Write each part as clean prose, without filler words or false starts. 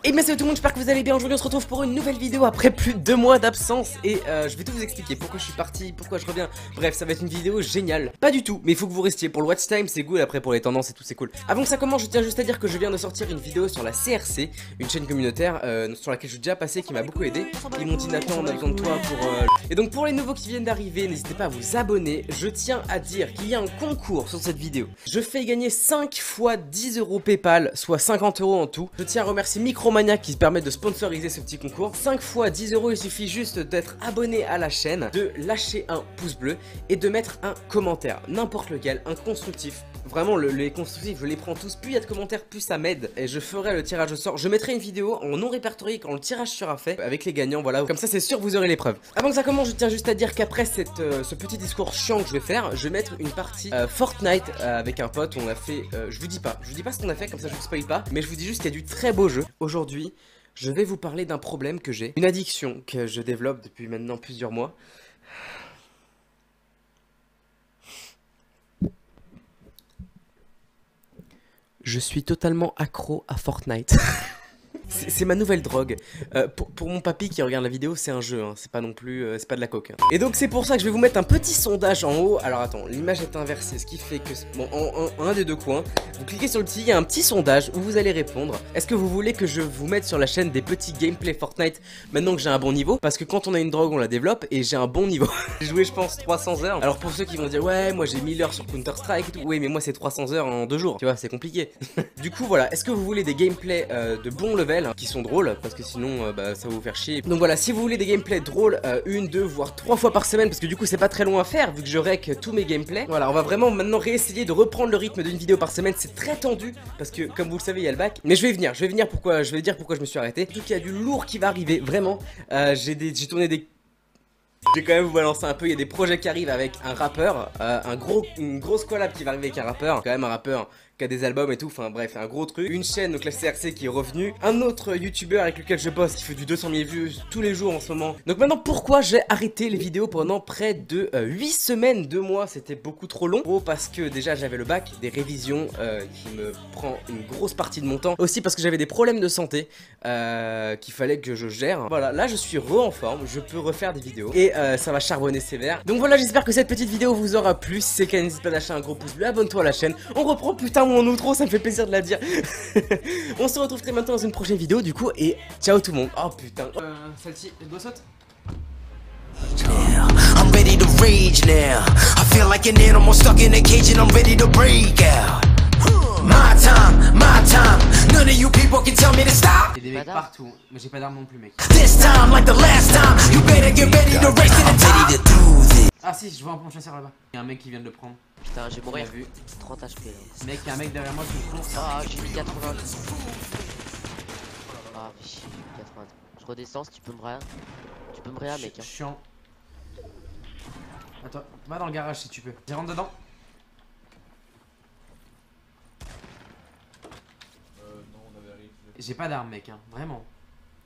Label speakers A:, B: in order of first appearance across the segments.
A: Et bien salut tout le monde, j'espère que vous allez bien. Aujourd'hui on se retrouve pour une nouvelle vidéo après plus de 2 mois d'absence. Et je vais tout vous expliquer pourquoi je suis parti, pourquoi je reviens. Bref, ça va être une vidéo géniale. Pas du tout, mais il faut que vous restiez pour le watch time, c'est cool. Après pour les tendances et tout, c'est cool. Avant que ça commence, je tiens juste à dire que je viens de sortir une vidéo sur la CRC, une chaîne communautaire sur laquelle je suis déjà passé, qui m'a beaucoup aidé. Ils m'ont dit Nathan, on a besoin de toi pour... Et donc pour les nouveaux qui viennent d'arriver, n'hésitez pas à vous abonner. Je tiens à dire qu'il y a un concours sur cette vidéo. Je fais gagner 5 fois 10 € PayPal, soit 50 € en tout. Je tiens à remercier Micromania qui se permet de sponsoriser ce petit concours. 5 fois 10 €, il suffit juste d'être abonné à la chaîne, de lâcher un pouce bleu et de mettre un commentaire, n'importe lequel, un constructif. Vraiment les constructifs je les prends tous, plus il y a de commentaires plus ça m'aide et je ferai le tirage au sort. Je mettrai une vidéo en non répertorié quand le tirage sera fait avec les gagnants, voilà, comme ça c'est sûr vous aurez les preuves. Avant que ça commence, je tiens juste à dire qu'après ce petit discours chiant que je vais faire, je vais mettre une partie Fortnite avec un pote. On a fait, je vous dis pas ce qu'on a fait, comme ça je vous spoil pas, mais je vous dis juste qu'il y a du très beau jeu. Aujourd'hui je vais vous parler d'un problème que j'ai, une addiction que je développe depuis maintenant plusieurs mois. Je suis totalement accro à Fortnite. C'est ma nouvelle drogue. Pour mon papy qui regarde la vidéo, c'est un jeu, hein. C'est pas non plus, c'est pas de la coke, hein. Et donc c'est pour ça que je vais vous mettre un petit sondage en haut. Alors attends, l'image est inversée, ce qui fait que, bon, en un des deux coins, vous cliquez sur le petit, il y a un petit sondage où vous allez répondre. Est-ce que vous voulez que je vous mette sur la chaîne des petits gameplay Fortnite maintenant que j'ai un bon niveau? Parce que quand on a une drogue, on la développe et j'ai un bon niveau. J'ai joué, je pense, 300 heures. Alors pour ceux qui vont dire, ouais, moi j'ai 1000 heures sur Counter Strike et tout. Oui, mais moi c'est 300 heures en 2 jours. Tu vois, c'est compliqué. Du coup, voilà, est-ce que vous voulez des gameplays de bon level qui sont drôles, parce que sinon bah, ça va vous faire chier. Donc voilà, si vous voulez des gameplays drôles, 1, 2 voire 3 fois par semaine, parce que du coup c'est pas très long à faire vu que je rec tous mes gameplays. Voilà, on va vraiment maintenant réessayer de reprendre le rythme d'une vidéo par semaine. C'est très tendu parce que comme vous le savez il y a le bac, mais je vais venir pourquoi, je vais dire pourquoi je me suis arrêté. Surtout qu'il y a du lourd qui va arriver, vraiment. J'ai tourné des... Je vais quand même vous balancer un peu, il y a des projets qui arrivent avec un rappeur, une grosse collab qui va arriver avec un rappeur, quand même un rappeur qui a des albums et tout, enfin bref, un gros truc. Une chaîne, donc la CRC qui est revenue, un autre youtubeur avec lequel je bosse qui fait du 200 000 vues tous les jours en ce moment. Donc maintenant pourquoi j'ai arrêté les vidéos pendant près de 8 semaines, 2 mois, c'était beaucoup trop long. Gros parce que déjà j'avais le bac, des révisions qui me prend une grosse partie de mon temps. Aussi parce que j'avais des problèmes de santé qu'il fallait que je gère. Voilà, là je suis en forme, je peux refaire des vidéos et ça va charbonner sévère. Donc voilà, j'espère que cette petite vidéo vous aura plu. Si c'est le cas, n'hésite pas à lâcher un gros pouce bleu, abonne-toi à la chaîne. On reprend putain mon outro, ça me fait plaisir de la dire. On se retrouve très bientôt dans une prochaine vidéo du coup et ciao tout le monde. Oh putain. Celle-ci, elle doit sauter.
B: I'm ready to rage now. I feel like an animal stuck in a cage and I'm ready to break out. My time. None of you people can tell me to stop.
A: Il y a des mecs partout, mais j'ai pas d'arme non plus, mec.
B: This time, like the last time, you better get ready to race to the top. Ready to do this.
A: Ah si, je vois un bon chasseur là-bas. Il y a un mec qui vient de le prendre.
C: Putain, j'ai mourir.
A: Vu.
C: 30 HP là.
A: Mec, il y a un mec derrière moi qui me fonce.
C: Ah, j'ai mis 80. Ah, j'ai mis 80. Je redescends si tu peux me réa. Tu peux me réa, mec. Hein.
A: Chiant. Attends, va dans le garage si tu peux. J'y rentre dedans. J'ai pas d'arme, mec, hein, vraiment.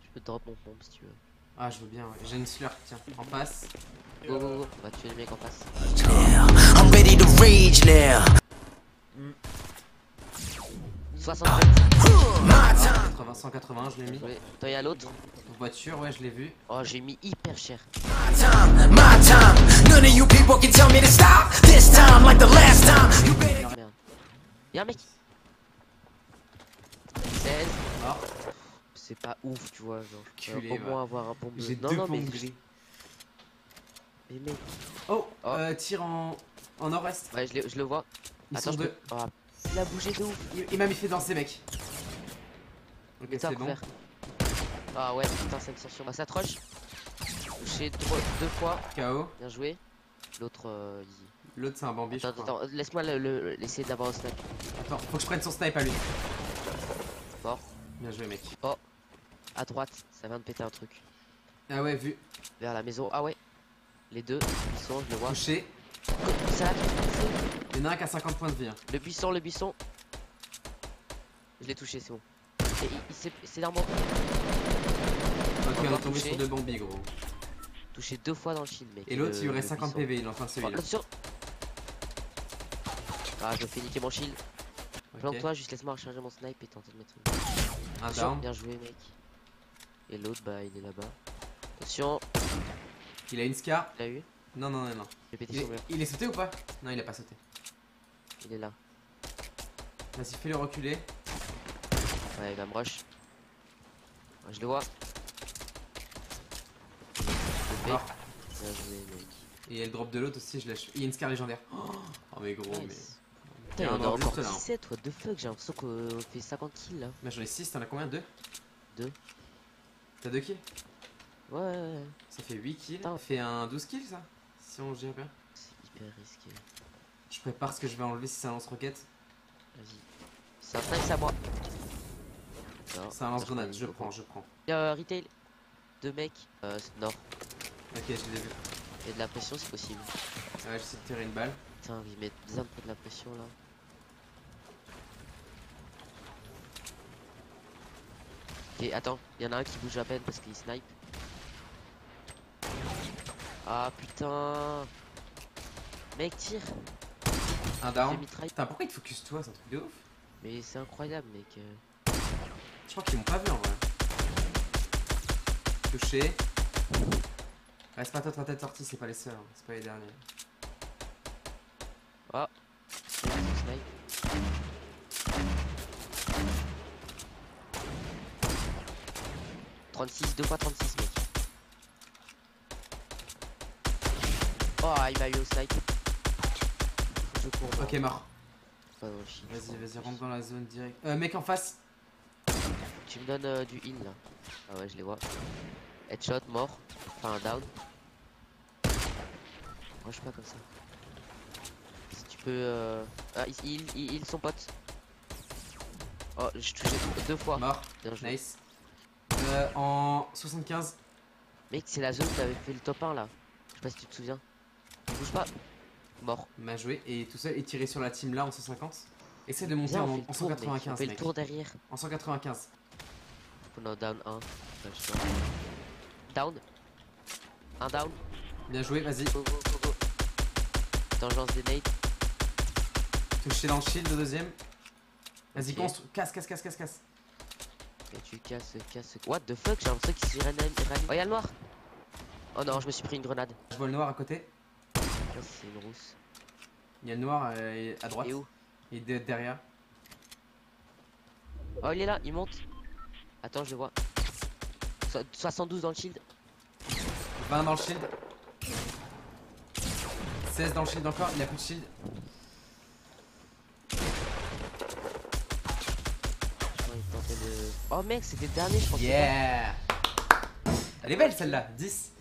C: Je peux te drop mon pompe si tu veux.
A: Ah, je veux bien, ouais. J'ai une slurp, tiens, en face.
C: Go, go, go. On va tuer le mec en face.
B: I'm ready to rage now.
C: 67.
B: My time.
A: 80, 180, je l'ai mis.
C: Ouais. Toi, y'a l'autre.
A: Voiture, ouais, je l'ai vu.
C: Oh, j'ai mis hyper cher.
B: My time. None of you people can tell me to stop. This time, like the last time, you better.
C: Merde. Y'a un mec. 16.
A: Ah,
C: C'est pas ouf, tu vois. Genre, je
A: Culé,
C: peux au
A: va.
C: moins avoir un pompe bleu.
A: j'ai
C: Non,
A: deux
C: non,
A: pompes
C: mais.
A: gris.
C: Mais mec.
A: Oh,
C: Oh.
A: tire en nord-est.
C: Ouais, je le vois.
A: Ils
C: Attends,
A: sont
C: je
A: deux.
C: peux. Oh, il a bougé de ouf.
A: Il m'a mis fait danser, mec. Ok,
C: Putain,
A: c'est bon.
C: frère. Ah ouais, putain, ça me sort sur. Bah, ça troche. Touché 2 fois.
A: KO.
C: Bien joué. L'autre, easy.
A: L'autre, c'est un bambi, je
C: Attends,
A: crois.
C: laisse-moi l'essayer d'avoir au snipe.
A: Attends, faut que je prenne son snipe à lui.
C: Fort.
A: Bien joué, mec.
C: Oh, à droite, ça vient de péter un truc.
A: Ah ouais, vu.
C: Vers la maison. Ah ouais. Les deux, ils sont, je le vois.
A: Touché.
C: Ça là,
A: Il y en a un qui a 50 points de vie. Hein.
C: le buisson. Je l'ai touché, c'est bon. Et c'est l'armement.
A: Ok, on est tombé
C: touché.
A: sur deux bambis, gros.
C: Touché 2 fois dans le shield, mec.
A: Et l'autre, il lui reste
C: le
A: 50
C: buisson.
A: PV, il en fait celui-là.
C: Attention. Ah, je fais niquer mon shield.
A: Ok.
C: Plante-toi, juste laisse-moi recharger mon snipe et tenter de mettre une.
A: Un
C: Attention,
A: down.
C: bien joué mec. Et l'autre bah il est là-bas. Attention,
A: Il a une scar.
C: il a eu.
A: Non, non, non, non.
C: J'ai pété
A: Il
C: son
A: est,
C: mur.
A: il est sauté ou pas? Non, il a pas sauté.
C: Il est là.
A: Vas-y, fais-le reculer.
C: Ouais, il va me rush. Ouais, je le vois.
A: Mort.
C: Bien joué mec.
A: Et il y a le drop de l'autre aussi, je lâche. Il y a une scar légendaire. Oh, mais gros, mais.
C: Nice.
A: Il y
C: Putain,
A: a un
C: on a
A: drop
C: encore
A: juste là.
C: 17, what the fuck, j'ai l'impression qu'on fait 50 kills là.
A: Mais j'en ai 6, t'en as combien? 2?
C: 2.
A: T'as 2 kills?
C: Ouais.
A: Ça fait 8 kills.
C: Putain.
A: Ça fait un 12 kills ça? Si on gère bien.
C: C'est hyper risqué.
A: Je prépare ce que je vais enlever si c'est un lance-roquette.
C: Vas-y. C'est un snipe, c'est à moi. Non,
A: C'est un lance-grenade,
C: je
A: je
C: crois
A: prends, je prends.
C: Il y a retail. 2 mecs. Nord.
A: Ok, je l'ai vu.
C: Il y a de la pression, c'est possible.
A: Ouais, j'essaie de tirer une balle.
C: Putain, ils mettent bien de la pression là. Ok, attends, il y en a un qui bouge à peine parce qu'il snipe. Ah putain. Mec, tire.
A: Un
C: J'ai
A: down.
C: mitraille.
A: Putain, pourquoi il te focus toi? C'est un truc de ouf.
C: Mais c'est incroyable, mec.
A: Je crois qu'ils m'ont pas vu en vrai. Touché. Reste pas toi, ta tête sortie, c'est pas les seuls, hein. C'est pas les derniers.
C: Ah. Snipe. « 36, 2 fois 36 mec. Oh il m'a eu au snipe. Faut que je cours.
A: Ok, mort.
C: Pas dans le shield, je
A: Vas-y,
C: crois.
A: vas-y, rentre dans la zone direct. Mec en face.
C: Tu me donnes du heal là. Ah ouais je les vois. Headshot, mort. Enfin un down. Rush pas comme ça. Si tu peux Ah il heal son pote. Oh j'ai touché 2 fois.
A: Mort.
C: Bien joué.
A: Nice. En 75.
C: Mec c'est la zone où t'avais fait le top 1 là. Je sais pas si tu te souviens. Il bouge pas. Mort.
A: M'a joué et tout seul et tiré sur la team là en 150. Essaie de monter
C: Viens, on
A: en,
C: fait le
A: en
C: tour, mec.
A: 195
C: On fait le
A: mec.
C: tour derrière.
A: En 195.
C: On a down 1. Down. Un down.
A: Bien joué, vas-y.
C: Go go go go. Attends je lance des nades.
A: Touché dans le shield le deuxième. Vas-y,
C: Ok.
A: construis. Casse.
C: Et tu casses. What the fuck, j'ai l'impression qu'il s'est ranime. Oh y'a le noir. Oh non je me suis pris une grenade.
A: Je vois le noir à côté.
C: Ça, c'est une rousse.
A: Il y a le noir à droite.
C: Et où?
A: Il est derrière.
C: Oh il est là, il monte. Attends je le vois. 72 dans le shield.
A: 20 dans le shield. 16 dans le shield encore, il a plus de shield.
C: Oh, il tentait de... Oh mec c'était le dernier je pense.
A: Yeah. Elle est belle celle-là, 10.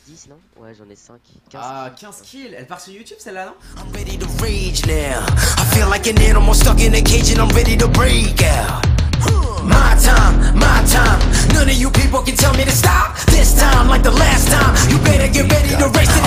C: 10 non? Ouais j'en ai 5. 15.
A: Ah, 15 kills. Elle part sur YouTube celle-là, non?
B: I'm ready to rage now. I feel like an animal stuck in a cage and I'm ready to break out. My time, my time. None of you people can tell me to stop. This time, like the last time, you better get ready to race to the